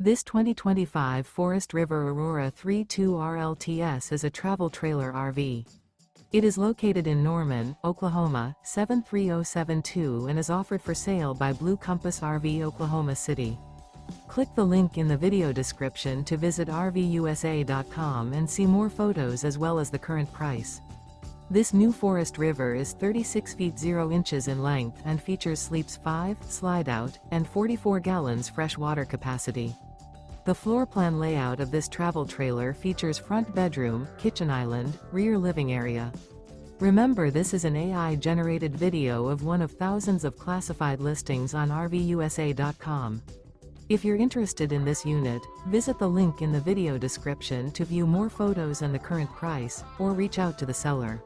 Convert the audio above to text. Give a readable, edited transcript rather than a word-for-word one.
This 2025 Forest River Aurora 3.2 RLTS is a travel trailer RV. It is located in Norman, Oklahoma, 73072 and is offered for sale by Blue Compass RV Oklahoma City. Click the link in the video description to visit RVUSA.com and see more photos as well as the current price. This new Forest River is 36 feet 0 inches in length and features sleeps 5, slide-out, and 44 gallons fresh water capacity. The floor plan layout of this travel trailer features front bedroom, kitchen island, rear living area. Remember, this is an AI-generated video of one of thousands of classified listings on RVUSA.com. If you're interested in this unit, visit the link in the video description to view more photos and the current price, or reach out to the seller.